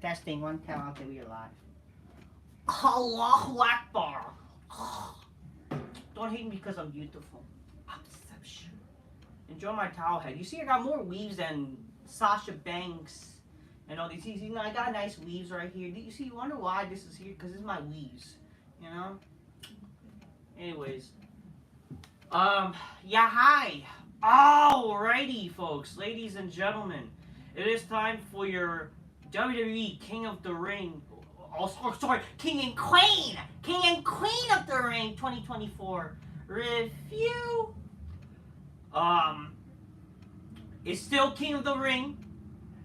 Testing 1 10. Okay, we are live. Allahu Akbar. Don't hate me because I'm beautiful. Enjoy my towel head. You see, I got more weaves than Sasha Banks and all these. You know, I got nice weaves right here. You see, you wonder why this is here? Because this is my weaves. You know? Anyways. Yeah, hi. Alrighty, folks. Ladies and gentlemen. It is time for your WWE King of the Ring. Oh, sorry, King and Queen of the Ring 2024 review. It's still King of the Ring.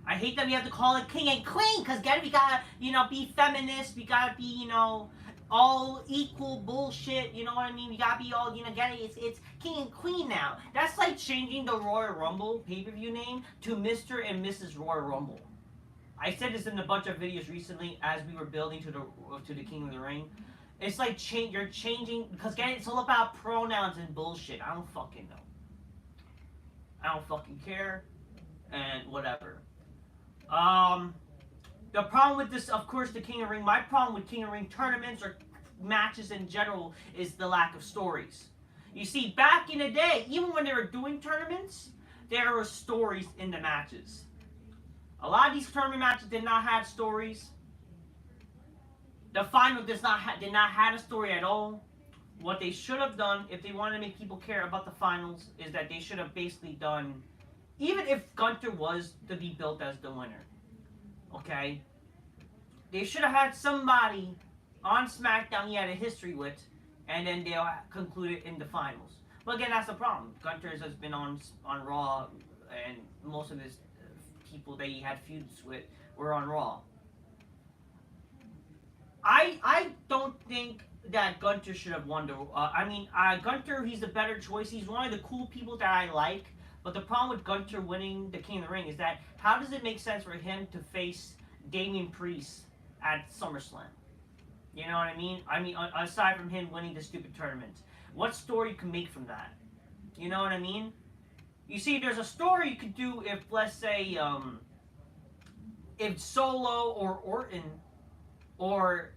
I hate that we have to call it King and Queen, because we gotta, be feminist. We gotta be, all equal bullshit. You know what I mean? We gotta be all, get it. It's King and Queen now. That's like changing the Royal Rumble pay-per-view name to Mr. and Mrs. Royal Rumble. I said this in a bunch of videos recently as we were building to the King of the Ring. It's like you're changing, because it's all about pronouns and bullshit. I don't fucking know. I don't fucking care, and whatever. The problem with this, of course, the King of the Ring. My problem with King of the Ring tournaments or matches in general is the lack of stories. You see, back in the day, even when they were doing tournaments, there were stories in the matches. A lot of these tournament matches did not have stories. The final did not have a story at all. What they should have done, if they wanted to make people care about the finals, is that they should have basically done, even if Gunther was to be built as the winner, okay? They should have had somebody on SmackDown he had a history with, and then they'll conclude it in the finals. But again, that's the problem. Gunther has been on Raw, and most of his people that he had feuds with were on Raw. I don't think that Gunther should have won the. Gunther, he's the better choice. He's one of the cool people that I like. But the problem with Gunther winning the King of the Ring is that how does it make sense for him to face Damian Priest at SummerSlam? You know what I mean? Aside from him winning the stupid tournament, what story you can make from that? You know what I mean? You see, there's a story you could do if, let's say, if Solo or Orton, or,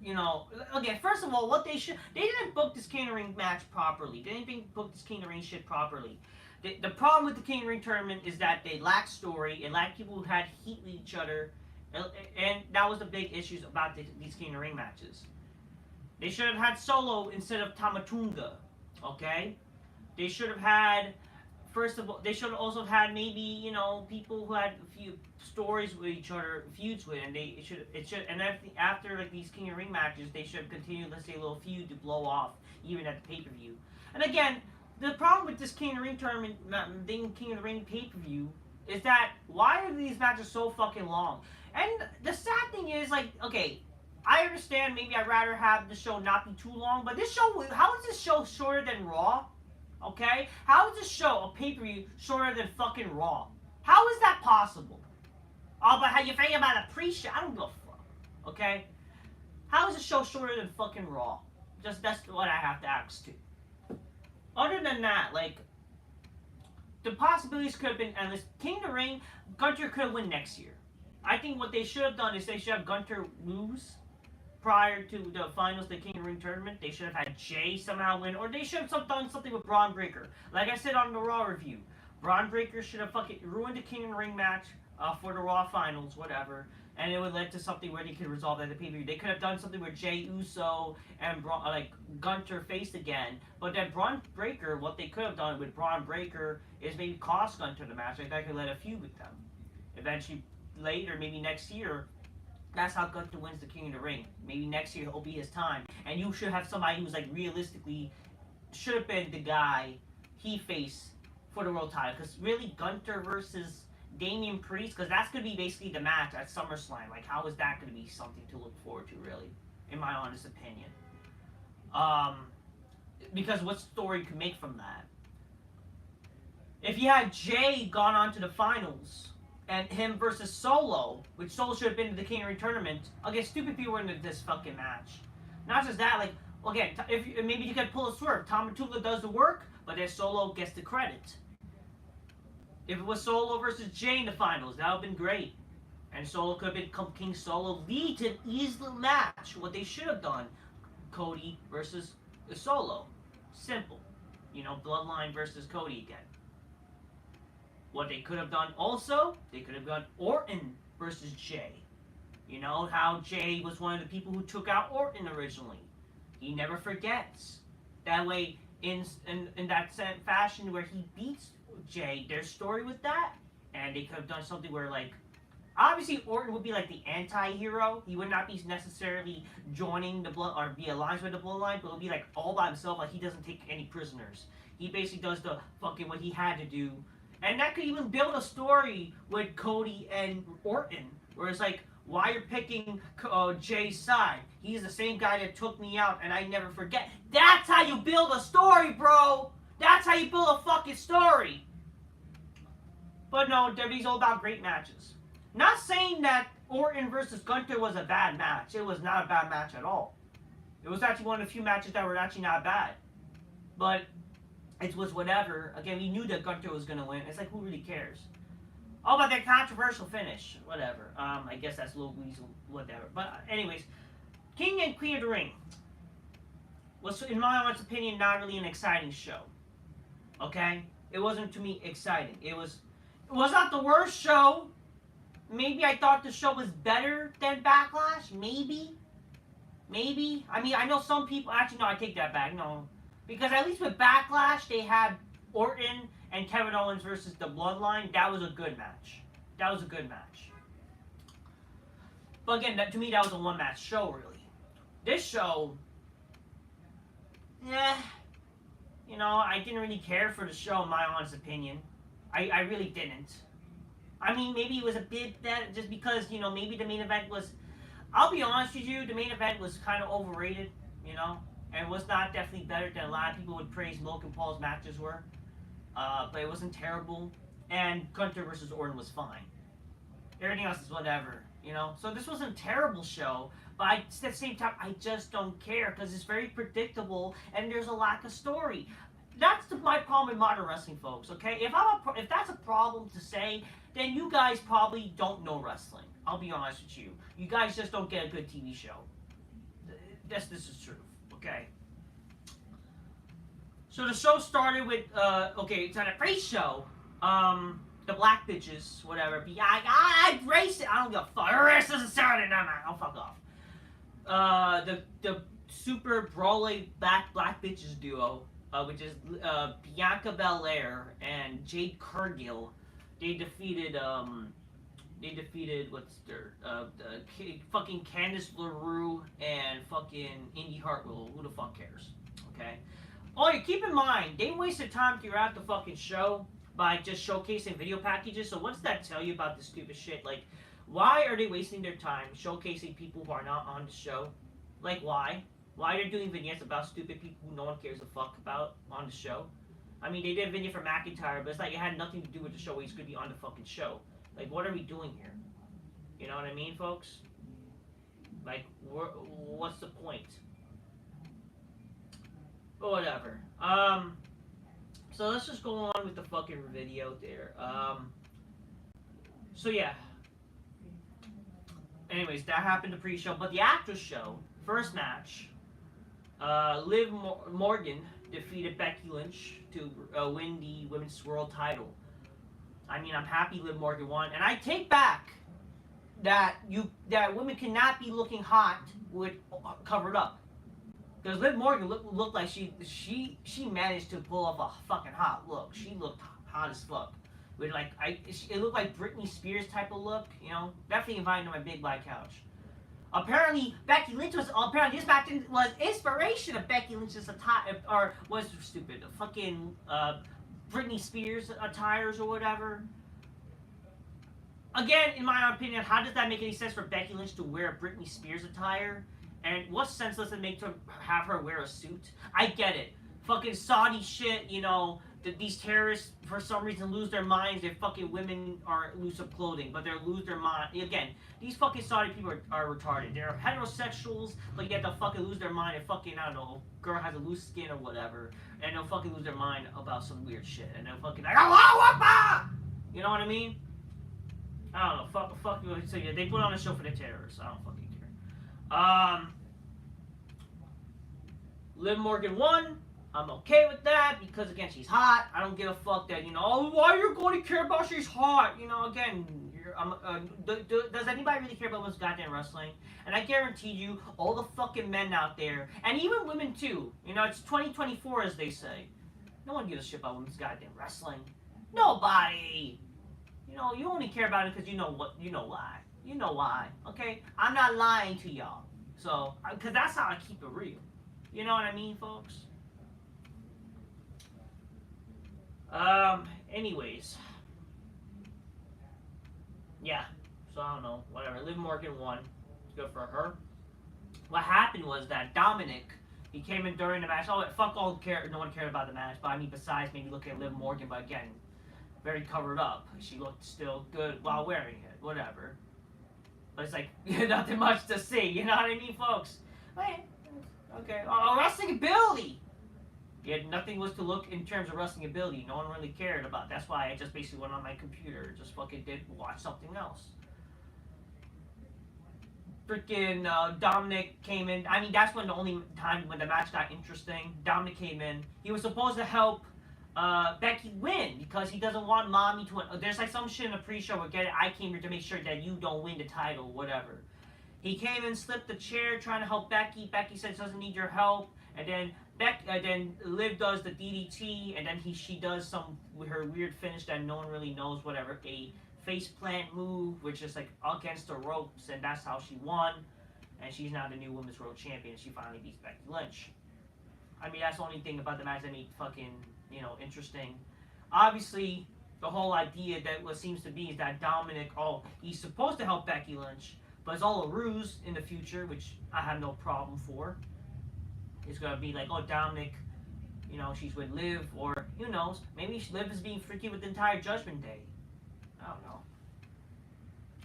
okay, first of all, they didn't book this King of the Ring match properly. They didn't book this King of the Ring shit properly. The problem with the King of the Ring tournament is that they lack story, it lacked people who had heat with each other, and that was the big issues about these King of the Ring matches. They should have had Solo instead of Tamatunga, okay? They should have had, first of all, they should have also had maybe, people who had a few stories with each other, feuds with, and after like these King of the Ring matches, they should have continued, let's say, a little feud to blow off, even at the pay-per-view. And again, the problem with this King of the Ring tournament, King of the Ring pay-per-view, is that why are these matches so fucking long? And the sad thing is, like, okay, I understand maybe I'd rather have the show not be too long, but this show, how is this show shorter than Raw? Okay? How is this show, a pay-per-view, shorter than fucking Raw? How is that possible? Oh, but how you think about a pre-show? I don't give a fuck. Okay? How is the show shorter than fucking Raw? That's what I have to ask too. Other than that, like, the possibilities could have been endless. King of the Ring, Gunther could have won next year. I think what they should have done is they should have Gunther lose prior to the finals, the King of the Ring tournament. They should have had Jay somehow win, or they should have done something with Braun Breaker. Like I said on the Raw review, Braun Breaker should have fucking ruined the King of the Ring match for the Raw finals, whatever, and it would lead to something where they could resolve that at the pay-per-view. They could have done something where Jay Uso and Gunther faced again, but then Braun Breaker, what they could have done with Braun Breaker is maybe cost Gunther the match. Like that could let a feud with them. Eventually, later, maybe next year, that's how Gunther wins the King of the Ring. Maybe next year it'll be his time. And you should have somebody who's like realistically should have been the guy he faced for the world title. Because really, Gunther versus Damian Priest, because that's going to be basically the match at SummerSlam. Like, how is that going to be something to look forward to, really? In my honest opinion. Because what story you can make from that? If you had Jay gone on to the finals, and him versus Solo, which Solo should have been in the King of the Ring tournament. Okay, stupid people were into this fucking match. Not just that, like, again, maybe you could pull a swerve. Tamatunga does the work, but then Solo gets the credit. If it was Solo versus Jay in the finals, that would have been great. And Solo could have become King Solo, lead to an easy match. What they should have done, Cody versus Solo. Simple. You know, Bloodline versus Cody again. What they could have done also, they could have done Orton versus Jay. You know, how Jay was one of the people who took out Orton originally. He never forgets. That way, in that same fashion where he beats Jay, their story with that, and they could have done something where, like, obviously Orton would be like the anti-hero. He would not be necessarily joining the blood or be aligned with the bloodline, but it would be like all by himself. Like he doesn't take any prisoners. He basically does the fucking what he had to do, and that could even build a story with Cody and Orton, where it's like, why you're picking Jay's side? He's the same guy that took me out, and I never forget. That's how you build a story, bro. That's how you build a fucking story. But no, WWE's all about great matches. Not saying that Orton versus Gunther was a bad match. It was not a bad match at all. It was actually one of the few matches that were actually not bad. But it was whatever. Again, we knew that Gunther was going to win. It's like, who really cares? Oh, but that controversial finish. Whatever. I guess that's Logan's whatever. But anyways, King and Queen of the Ring was, in my honest opinion, not really an exciting show. Okay? It wasn't, to me, exciting. It was not the worst show. Maybe I thought the show was better than Backlash. Maybe. I mean, I know some people... Actually, no, I take that back. No. Because at least with Backlash, they had Orton and Kevin Owens versus the Bloodline. That was a good match. But again, to me, that was a one-match show, really. This show... You know, I didn't really care for the show, in my honest opinion. I really didn't. I mean, maybe it was a bit better just because, you know, maybe the main event was... I'll be honest with you, the main event was kind of overrated, you know? And was not definitely better than a lot of people would praise Logan Paul's matches were. But it wasn't terrible. And Gunther versus Orton was fine. Everything else is whatever, you know? So this wasn't a terrible show, but at the same time, I just don't care because it's very predictable and there's a lack of story. That's my problem with modern wrestling, folks, okay? If that's a problem to say, then you guys probably don't know wrestling. I'll be honest with you. You guys just don't get a good TV show. This is true, okay? So the show started with, okay, it's on a pre-show. The black bitches, whatever. I racist. I don't give a fuck. Racist is Saturday night, man. I'll fuck off. The super brawly black bitches duo, which is Bianca Belair and Jade Cargill. They defeated what's their fucking Candice LaRue and fucking Indy Hartwell. Who the fuck cares? Okay. Oh, you keep in mind they wasted time throughout the fucking show by just showcasing video packages. So what's that tell you about this stupid shit? Like, why are they wasting their time showcasing people who are not on the show? Like, why? Why they're doing vignettes about stupid people who no one cares a fuck about on the show? I mean, they did a vignette for McIntyre, but it's like it had nothing to do with the show. He's going to be on the fucking show. Like, what are we doing here? You know what I mean, folks? Like, what's the point? But whatever. So let's just go on with the fucking video there. So yeah. Anyways, that happened the pre-show. But the after show, first match, Liv Morgan defeated Becky Lynch to win the Women's World title. I mean, I'm happy Liv Morgan won. And I take back that women cannot be looking hot with covered up. Because Liv Morgan looked like she managed to pull off a fucking hot look. She looked hot as fuck. With like it looked like Britney Spears type of look, you know. Definitely invited to my big black couch. Apparently, Becky Lynch was this match was inspiration of Becky Lynch's attire, or was stupid, fucking Britney Spears attires or whatever. Again, in my opinion, how does that make any sense for Becky Lynch to wear a Britney Spears attire? And what sense does it make to have her wear a suit? I get it. Fucking Saudi shit, you know, these terrorists, for some reason, lose their minds. Their fucking women are loose of clothing, but they'll lose their mind. Again, these fucking Saudi people are retarded. They're heterosexuals, but yet they'll fucking lose their mind and fucking, I don't know, girl has a loose skin or whatever, and they'll fucking lose their mind about some weird shit. And they'll fucking like, oh, whoa, you know what I mean? I don't know. Fuck. So yeah, they put on a show for the terrorists. I don't fucking care. Liv Morgan won. I'm okay with that because again she's hot. I don't give a fuck that oh why you're going to care about she's hot. Again does anybody really care about what's goddamn wrestling? And I guarantee you all the fucking men out there and even women too. It's 2024 as they say. No one gives a shit about women's goddamn wrestling. Nobody. You only care about it because you know why. You know why. Okay, I'm not lying to y'all. So because that's how I keep it real. You know what I mean, folks? Anyways. Yeah. So I don't know. Whatever. Liv Morgan won. Good for her. What happened was that Dominic, he came in during the match. Oh, fuck all care. No one cared about the match. But I mean, besides maybe looking at Liv Morgan, but again, very covered up. She looked still good while wearing it. Whatever. But it's like, nothing much to see. You know what I mean, folks? Okay. Oh, wrestling ability! Yeah, nothing was to look in terms of wrestling ability. No one really cared about. That's why I just basically went on my computer, just fucking watch something else. Freaking Dominic came in. I mean, that's when the only time when the match got interesting. Dominic came in. He was supposed to help Becky win because he doesn't want Mommy to win. There's like some shit in the pre-show where I came here to make sure that you don't win the title, whatever. He came and slipped the chair trying to help Becky. Becky says doesn't need your help, and then then Liv does the DDT, and then she does her weird finish that no one really knows, whatever, a face plant move, which is like against the ropes, and that's how she won, and she's now the new Women's World Champion. She finally beats Becky Lynch. I mean, that's the only thing about the match that made fucking interesting. Obviously, the whole idea that what seems to be is that Dominic, he's supposed to help Becky Lynch. But it's all a ruse in the future, which I have no problem for. It's going to be like, Dominic, she's with Liv, or who knows, maybe Liv is being freaky with the entire Judgment Day. I don't know.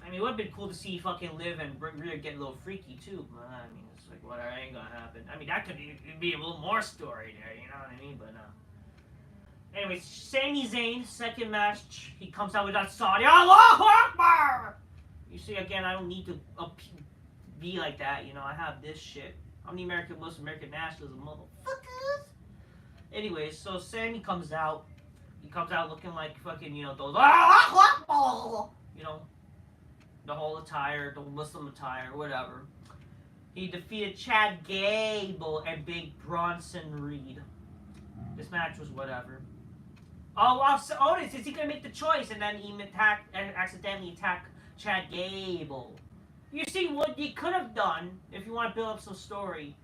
I mean, it would have been cool to see fucking Liv and Rhea get a little freaky too, but I mean, it's like, whatever, ain't going to happen. I mean, that could be a little more story there, you know what I mean, but no. Anyways, Sami Zayn, second match, he comes out with that Saudi, Allahu Akbar! You see, again, I don't need to be like that, I have this shit. I'm the most American nationalism, motherfuckers. Anyways, so Sammy comes out. He comes out looking like fucking, those, the whole attire, the Muslim attire, whatever. He defeated Chad Gable and Big Bronson Reed. This match was whatever. So Otis, is he gonna make the choice? And then he accidentally attacked Chad Gable. You see what you could have done if you want to build up some story.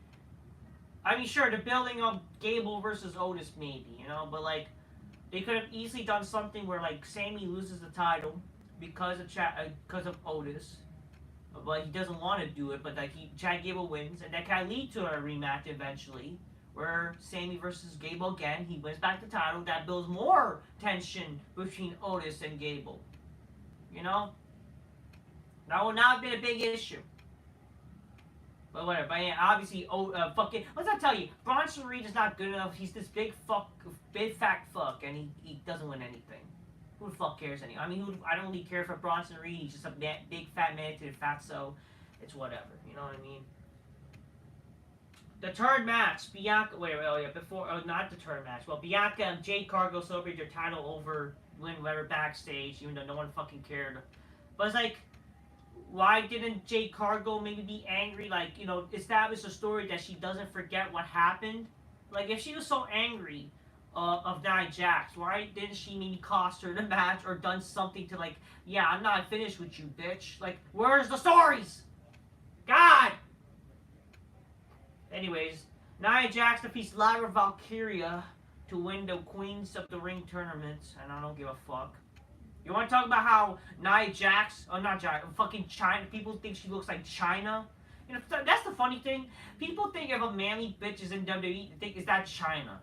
I mean, sure, they're building up Gable versus Otis, maybe, but like they could have easily done something where like Sammy loses the title because of Otis, but he doesn't want to do it. But like Chad Gable wins, and that can lead to a rematch eventually, where Sammy versus Gable again. He wins back the title. That builds more tension between Otis and Gable. That would not have been a big issue. But whatever. But yeah, obviously, fucking. What's that tell you? Bronson Reed is not good enough. He's this big fat fuck, and he doesn't win anything. Who the fuck cares anymore? I mean, I don't really care for Bronson Reed. He's just a big fat man to the fatso. It's whatever. You know what I mean? The third match, Bianca. Not the third match. Well, Bianca and Jade Cargill celebrate their title over whatever backstage, even though no one fucking cared. But it's like, why didn't Jade Cargill maybe be angry? Like, establish a story that she doesn't forget what happened. Like, if she was so angry of Nia Jax, why didn't she maybe cost her the match or done something to like, yeah, I'm not finished with you, bitch. Like, where's the stories? God. Anyways, Nia Jax defeats Lyra Valkyria to win the Queens of the Ring tournament, and I don't give a fuck. You want to talk about how Nia Jax, fucking China, people think she looks like China? That's the funny thing. People think if a manly bitch is in WWE, they think, is that China?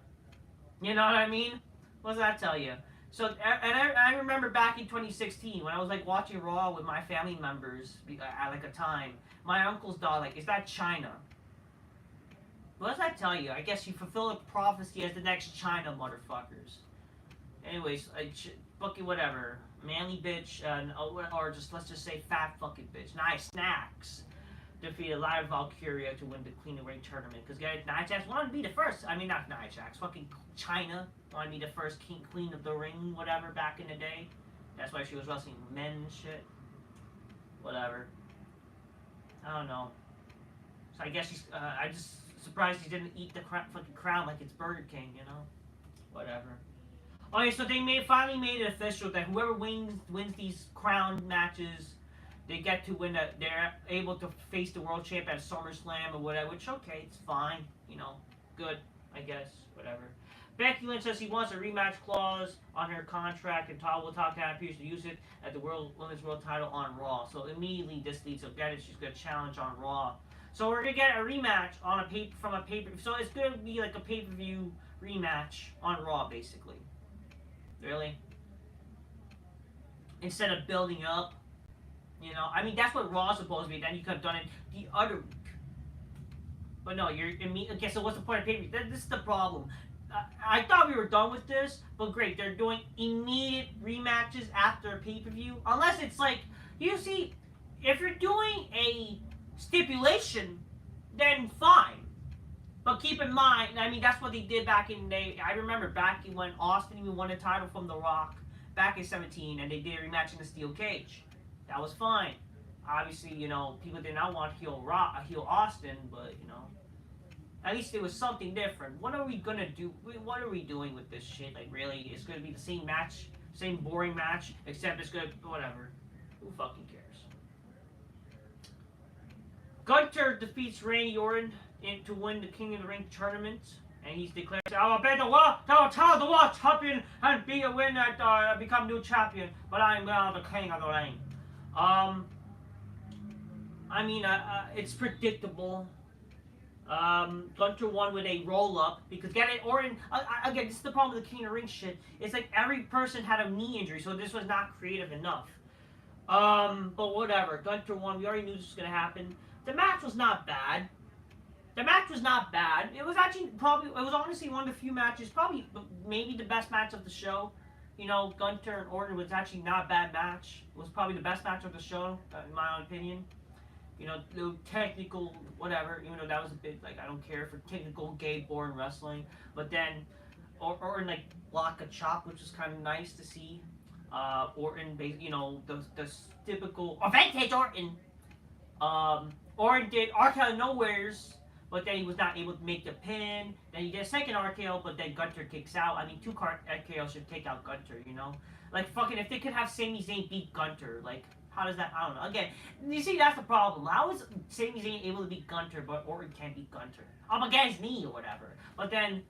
You know what I mean? What does that tell you? So, and I remember back in 2016, when I was like watching Raw with my family members at like a time, my uncle's daughter, like, is that China? What does that tell you? I guess you fulfill a prophecy as the next China, motherfuckers. Anyways, fucking whatever. manly bitch, or just let's just say fat fucking bitch, Nia Snax, defeated Live Valkyria to win the Queen of the Ring tournament. Because Nia Jax wanted to be the first. I mean, not Nia Jax, fucking China wanted to be the first Queen of the Ring, whatever, back in the day. That's why she was wrestling men and shit. Whatever. I don't know. So I guess she's. I just surprised he didn't eat the fucking crown like it's Burger King, you know. Whatever. Okay, so they finally made it official that whoever wins these crown matches, they get to win. They're able to face the world champ at SummerSlam or whatever. Which okay, it's fine. You know, good. I guess whatever. Becky Lynch says he wants a rematch clause on her contract, and Todd will talk to Adam Pearce to use it at the Women's World Title on Raw. So immediately this leads to get it. She's gonna challenge on Raw. So we're gonna get a rematch on from a pay. So it's gonna be like a pay-per-view rematch on Raw, basically. Really? Instead of building up, you know. I mean, that's what Raw's supposed to be. Then you could have done it the other week. But no, you're okay. So what's the point of pay-per-view? This is the problem. I thought we were done with this, but great. They're doing immediate rematches after a pay-per-view. Unless it's like, you see, if you're doing a stipulation, then fine. But keep in mind, I mean, that's what they did back in the day. I remember back when Austin even won a title from The Rock back in 17, and they did a rematch in the steel cage. That was fine. Obviously, you know, people did not want heel Austin, but, you know, at least it was something different. What are we gonna do? What are we doing with this shit? Like, really? It's gonna be the same match, same boring match, except it's gonna, whatever. Who fucking cares? Gunther defeats Randy Orton to win the King of the Ring tournament, and he's declared, "I will be the world champion and be a winner, become new champion. But I'm now the King of the Ring." I mean, it's predictable. Gunther won with a roll up because Orton again. This is the problem with the King of the Ring shit. It's like every person had a knee injury, so this was not creative enough. But whatever. Gunther won. We already knew this was gonna happen. The match was not bad. It was actually it was honestly one of the few matches, probably maybe the best match of the show. You know, Gunther and Orton was actually not a bad match. It was probably the best match of the show, in my own opinion. You know, the technical, whatever, even though that was a bit, like, I don't care for technical, gay, boring wrestling. But then, Orton, like, block a chop, which was kind of nice to see. Orton, you know, the typical, vintage Orton. Orton did RKO nowheres, but then he was not able to make the pin. Then he did a second RKO, but then Gunther kicks out. I mean, 2 RKOs should take out Gunther, you know? Like, fucking, if they could have Sami Zayn beat Gunther, like, how does that, I don't know. Again, you see, that's the problem. How is Sami Zayn able to beat Gunther, but Orton can't beat Gunther? Up against me or whatever. But then,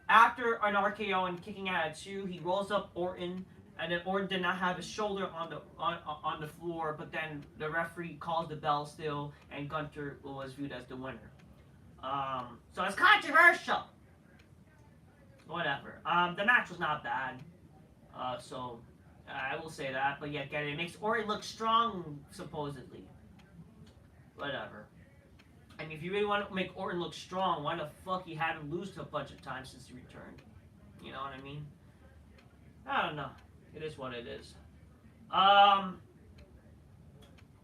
after an RKO and kicking out at 2, he rolls up Orton, and then Orton did not have his shoulder on the floor, but then the referee calls the bell still, and Gunther was viewed as the winner. So it's controversial. Whatever. The match was not bad. So I will say that. But yeah, it makes Orton look strong, supposedly. Whatever. I mean, if you really want to make Orton look strong, why the fuck he had him lose to a bunch of times since he returned? You know what I mean? I don't know. It is what it is.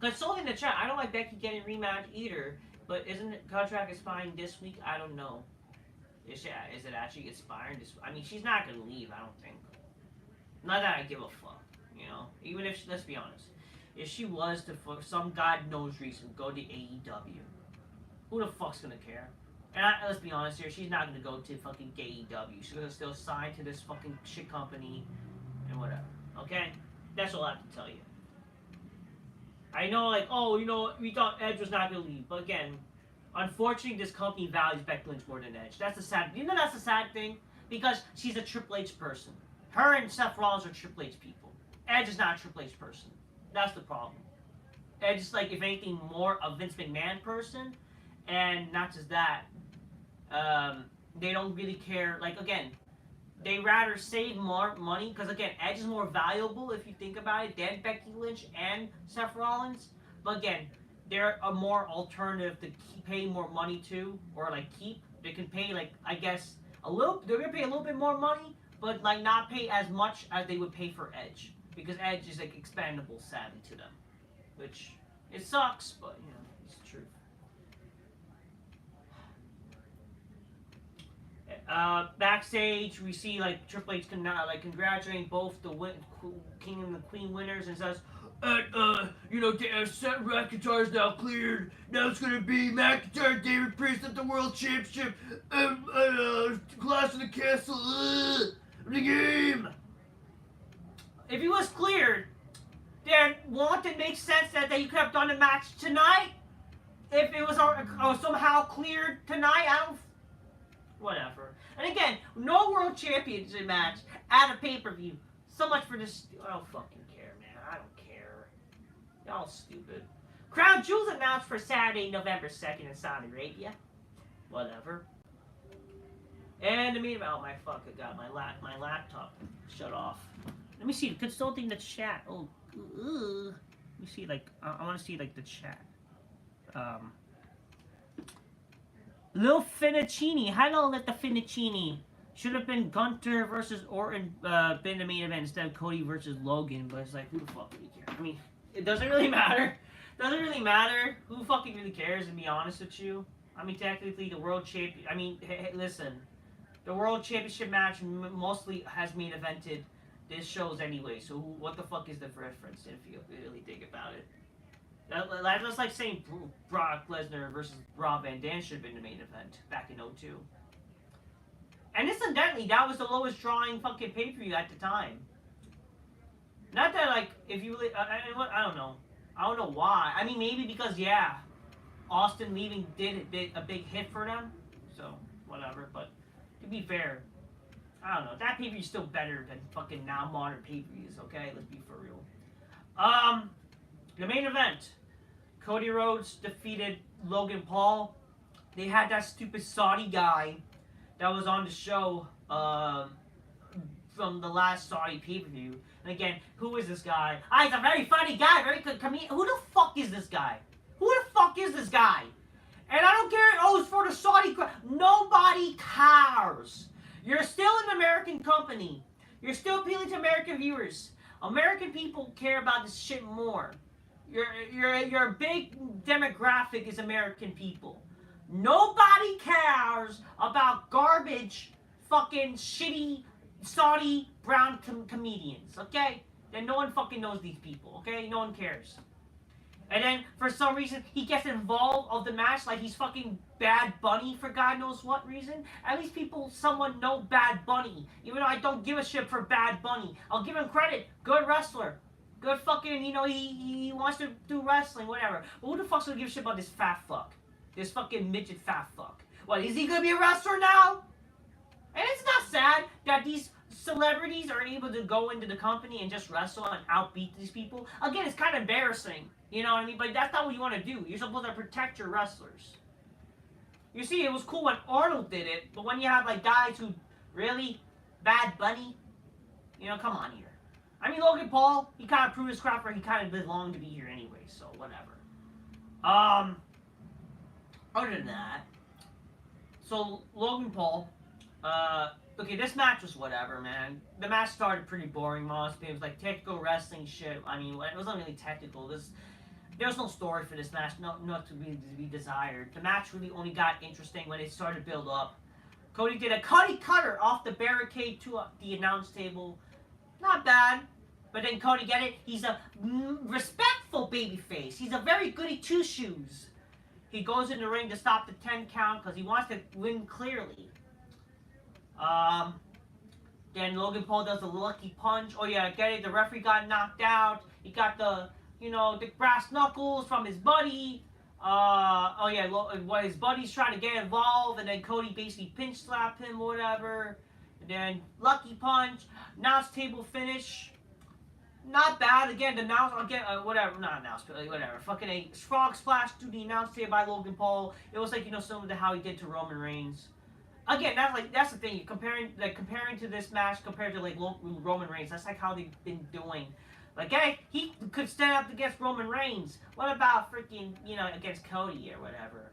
Consoling in the chat, I don't like Becky getting rematch either. But isn't the contract expiring this week? I don't know. Is it actually expiring this? I mean, she's not gonna leave. I don't think. Not that I give a fuck. You know, even if let's be honest, if she was to for some god knows reason go to AEW, who the fuck's gonna care? And let's be honest here, she's not gonna go to fucking AEW. She's gonna still sign to this fucking shit company and whatever. Okay, that's all I have to tell you. I know, like, oh, you know, we thought Edge was not going to leave. But again, unfortunately, this company values Becky Lynch more than Edge. That's the sad, you know, that's the sad thing? Because she's a Triple H person. Her and Seth Rollins are Triple H people. Edge is not a Triple H person. That's the problem. Edge is, like, if anything, more a Vince McMahon person. And not just that. They don't really care. Like, again, they rather save more money, because again, Edge is more valuable if you think about it than Becky Lynch and Seth Rollins. But again, they're a more alternative to pay more money to, or like keep. They can pay like I guess a little. They're gonna pay a little bit more money, but like not pay as much as they would pay for Edge. because Edge is like expandable, sadly, to them, which it sucks, but you know it's the truth. Backstage, we see like Triple H congratulating both the King and the Queen winners, and says, Seth McIntyre's now cleared. Now it's gonna be McIntyre, David Priest at the World Championship, Clash of the Castle, the game. If he was cleared, then won't it make sense that you could have done the match tonight? If it was somehow cleared tonight, whatever. And again, no World Championship match at a pay-per-view. So much for this. I don't fucking care, man. I don't care. Y'all stupid. Crown Jewels announced for Saturday, November 2nd in Saudi Arabia. Whatever. And the main event. Oh my fuck! I got my laptop shut off. Let me see. Consulting the chat. Oh, let me see. Like I want to see like the chat. Lil Finicini. Hello, Little Finicini. Should have been Gunther versus Orton been the main event instead of Cody versus Logan, but it's like, who the fuck really cares? I mean, it doesn't really matter. Doesn't really matter. Who fucking really cares, to be honest with you? I mean, technically, the World Champion... I mean, hey, listen. The World Championship match mostly has main evented this shows anyway, so what the fuck is the difference if you really think about it? That's like saying Brock Lesnar versus Rob Van Dam should have been the main event back in '02. And incidentally, that was the lowest drawing fucking pay-per-view at the time. Not that, like, if you... I don't know. I don't know why. I mean, maybe because, yeah, Austin leaving did a big hit for them. So, whatever. But, to be fair, I don't know. That pay-per-view is still better than fucking now modern pay-per-views, okay? Let's be for real. The main event. Cody Rhodes defeated Logan Paul. They had that stupid Saudi guy that was on the show from the last Saudi pay-per-view. And again, who is this guy? He's a very funny guy, very good comedian. Who the fuck is this guy? Who the fuck is this guy? And I don't care, it's for the Saudi crowd. Nobody cares. You're still an American company. You're still appealing to American viewers. American people care about this shit more. Your big demographic is American people. Nobody cares about garbage, fucking shitty Saudi brown comedians, okay? Then no one fucking knows these people, okay? No one cares. And then, for some reason, he gets involved of the match like he's fucking Bad Bunny for God knows what reason. At least someone know Bad Bunny. Even though I don't give a shit for Bad Bunny. I'll give him credit. Good wrestler. Good fucking, he wants to do wrestling, whatever. But who the fuck's gonna give a shit about this fat fuck? This fucking midget fat fuck. What, is he gonna be a wrestler now? And it's not sad that these celebrities are able to go into the company and just wrestle and outbeat these people. Again, it's kind of embarrassing. You know what I mean? But that's not what you want to do. You're supposed to protect your wrestlers. You see, it was cool when Arnold did it, but when you have like guys who really Bad Bunny, come on here. I mean, Logan Paul, he kind of proved his craft where he kind of belonged to be here anyway, so whatever. Other than that, so Logan Paul, okay, this match was whatever, man. The match started pretty boring, mostly. It was like technical wrestling shit. I mean, it wasn't really technical. There was no story for this match, not to be desired. The match really only got interesting when it started to build up. Cody did a Cody cutter off the barricade to the announce table. Not bad. But then Cody, get it? He's a respectful babyface. He's a very goody two-shoes. He goes in the ring to stop the 10 count because he wants to win clearly. Then Logan Paul does a lucky punch. Oh yeah, get it? The referee got knocked out. He got the brass knuckles from his buddy. His buddy's trying to get involved, and then Cody basically pinch slapped him, whatever. And then lucky punch, announce table finish. Not bad. Again, the announce whatever. Fucking a frog splash to the announce table by Logan Paul. It was like similar to how he did to Roman Reigns. Again, that's the thing. Comparing to this match compared to like Roman Reigns, that's like how they've been doing. Like, hey, he could stand up against Roman Reigns. What about freaking against Cody or whatever?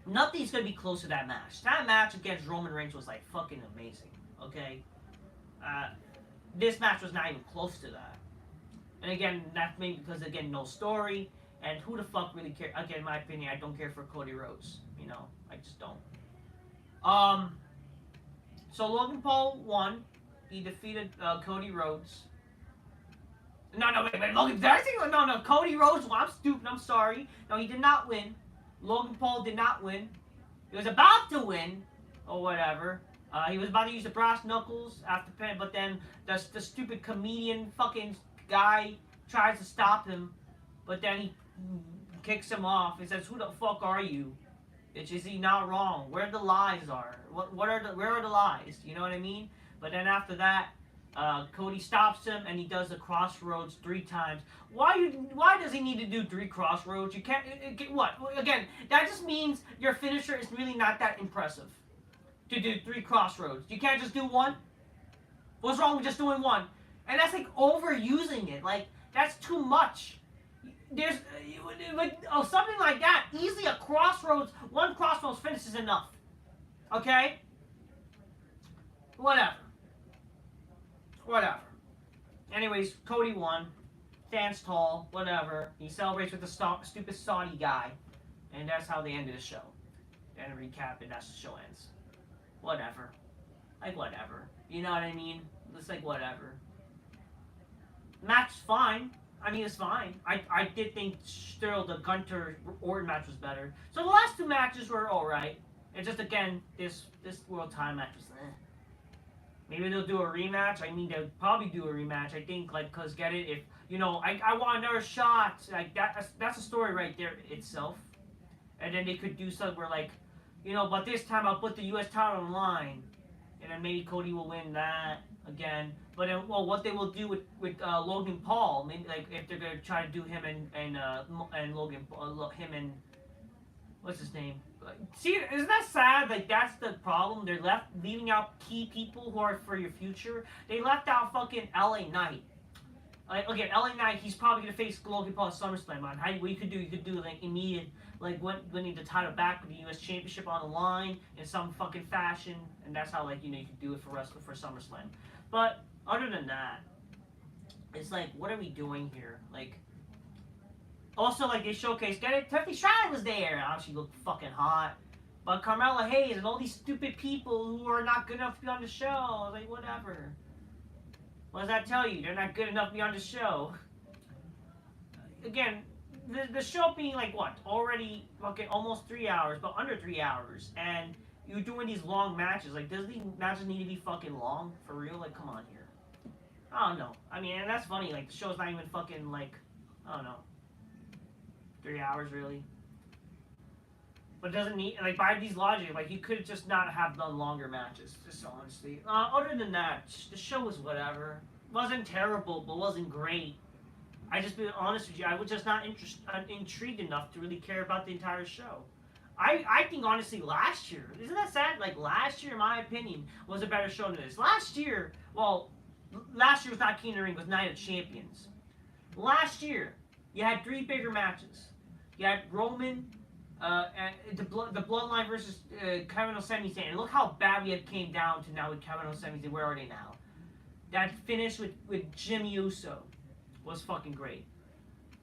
Nothing's gonna be close to that match. That match against Roman Reigns was like fucking amazing. Okay. this match was not even close to that. And again, that's maybe because again, no story, and who the fuck really care? Again, in my opinion, I don't care for Cody Rhodes. You know, I just don't. So Logan Paul won. He defeated Cody Rhodes. No, wait, Logan, did I say, no, Cody Rhodes won. I'm stupid, I'm sorry. No, he did not win. Logan Paul did not win. He was about to win, or whatever. He was about to use the brass knuckles after pin, but then the stupid comedian fucking guy tries to stop him, but then he kicks him off and says, "Who the fuck are you? Is he not wrong? Where the lies are? Where are the lies? You know what I mean?" But then after that, Cody stops him and he does the crossroads 3 times. Why does he need to do 3 crossroads? You can't. What? Again, that just means your finisher is really not that impressive. To do 3 crossroads, you can't just do 1. What's wrong with just doing 1? And that's like overusing it. Like that's too much. There's something like that. Easily a crossroads. 1 crossroads finish is enough. Okay. Whatever. Anyways, Cody won. Stands tall. Whatever. He celebrates with the stupid Saudi guy, and that's how they ended the show. And recap, and that's the show ends. Whatever. Like whatever. You know what I mean? It's like whatever. Match is fine. I mean, it's fine. I did think still the Gunther Orton match was better. So the last 2 matches were alright. It's just again this World Time match was Maybe they'll do a rematch. I mean, they'll probably do a rematch. I think, like, cause get it if you know, I want another shot. Like that's a story right there itself. And then they could do something where like, you know, but this time I'll put the U.S. title on the line, and then maybe Cody will win that again. But then, well, what they will do with Logan Paul, maybe like if they're gonna try to do him and Logan, him and what's his name? See, isn't that sad? Like that's the problem. They're leaving out key people who are for your future. They left out fucking LA Knight. Like, okay, LA Knight, he's probably gonna face Logan Paul at SummerSlam. On what you could do like immediate, like winning the title back with the U.S. Championship on the line in some fucking fashion, and that's how like you could do it for SummerSlam. But other than that, it's like, what are we doing here? Like. Also, like, they showcased, get it? Tiffany Stratton was there. Oh, she looked fucking hot. But Carmella Hayes and all these stupid people who are not good enough to be on the show. Like, whatever. What does that tell you? They're not good enough to be on the show. Again, the show being, like, what? Already, fucking almost 3 hours, but under 3 hours. And you're doing these long matches. Like, does these matches need to be fucking long? For real? Like, come on here. I don't know. I mean, and that's funny. Like, the show's not even fucking, like, I don't know. 3 hours, really. But it doesn't need, like, by these logic, like, you could just not have done longer matches, just honestly. Other than that, the show was whatever. Wasn't terrible, but wasn't great. I just, be honest with you, I was just not intrigued enough to really care about the entire show. I think, honestly, last year, isn't that sad? Like, last year, in my opinion, was a better show than this. Last year was not King of the Ring, it was Night of Champions. Last year, you had 3 bigger matches. You had Roman, and the Bloodline versus Kevin and Sami Zayn. And look how bad we came down to now with Kevin and Sami Zayn. Where are they now? That finish with Jimmy Uso was fucking great.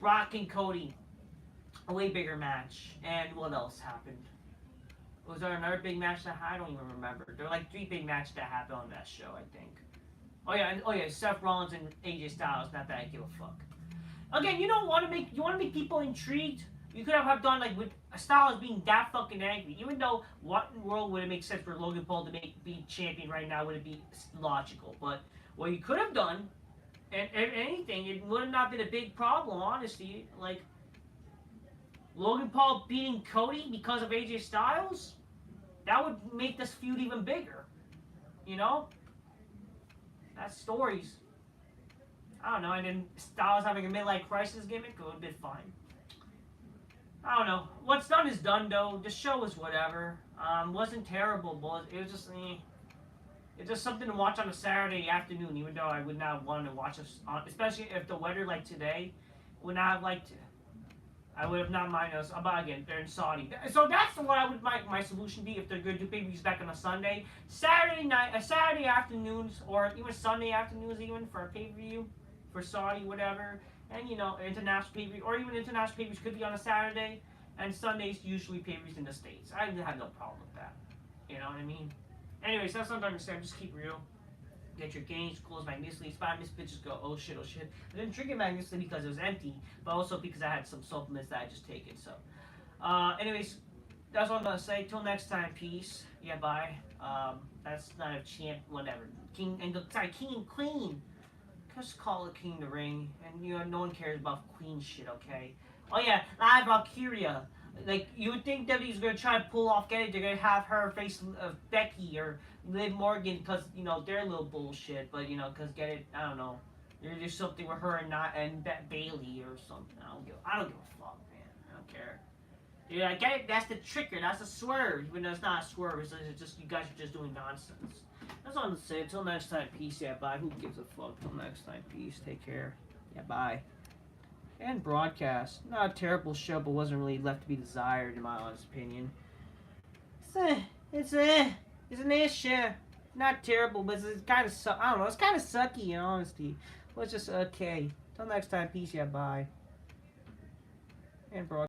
Brock and Cody, a way bigger match. And what else happened? Was there another big match that I don't even remember. There were like 3 big matches that happened on that show, I think. Oh yeah, Seth Rollins and AJ Styles. Not that I give a fuck. Again, you want to make people intrigued. You could have done like with Styles being that fucking angry. Even though what in the world would it make sense for Logan Paul to be champion right now? Would it be logical? But what you could have done, and anything, it would have not been a big problem, honestly. Like Logan Paul beating Cody because of AJ Styles, that would make this feud even bigger. You know, that's stories. I don't know, and then Styles having a midlife crisis gimmick would have been fine. I don't know. What's done is done, though. The show was whatever. Wasn't terrible, but it was just it's just something to watch on a Saturday afternoon. Even though I would not want to watch it, especially if the weather like today, would not have liked. I would have not minded us. But again, they're in Saudi. So that's what I would my solution be if they're going to do pay-per-views back on a Sunday. Saturday night, Saturday afternoons, or even Sunday afternoons even for a pay-per-view for Saudi, whatever. And, international pay-per-view, or even international pay-per-views could be on a Saturday. And Sundays usually pay-per-views in the States. I have no problem with that. You know what I mean? Anyways, that's what I'm trying to say. Just keep real. Get your gains closed magnificently. Spot miss bitches go, oh shit, oh shit. I didn't drink it magnificently because it was empty, but also because I had some supplements that I just taken. So, anyways, that's what I'm gonna say. Till next time, peace. Yeah, bye. That's not a champ, whatever. King and queen. Just call it King of the Ring, and no one cares about queen shit, okay? Oh yeah, I have Valkyria. Like, you would think WWE's gonna try to pull off, they're gonna have her face Becky or Liv Morgan because, they're a little bullshit, but, because I don't know. There's something with her and Bailey or something. I don't give a fuck, man. I don't care. Yeah, I get it. That's the trigger. That's a swerve. Even though it's not a swerve. It's just, you guys are just doing nonsense. That's all I'm gonna say. Until next time, peace. Yeah, bye. Who gives a fuck? Till next time, peace. Take care. Yeah, bye. And broadcast. Not a terrible show, but wasn't really left to be desired, in my honest opinion. It's an issue. Not terrible, but it's kind of I don't know. It's kind of sucky, in honesty. But it's just okay. Till next time, peace. Yeah, bye. And broadcast.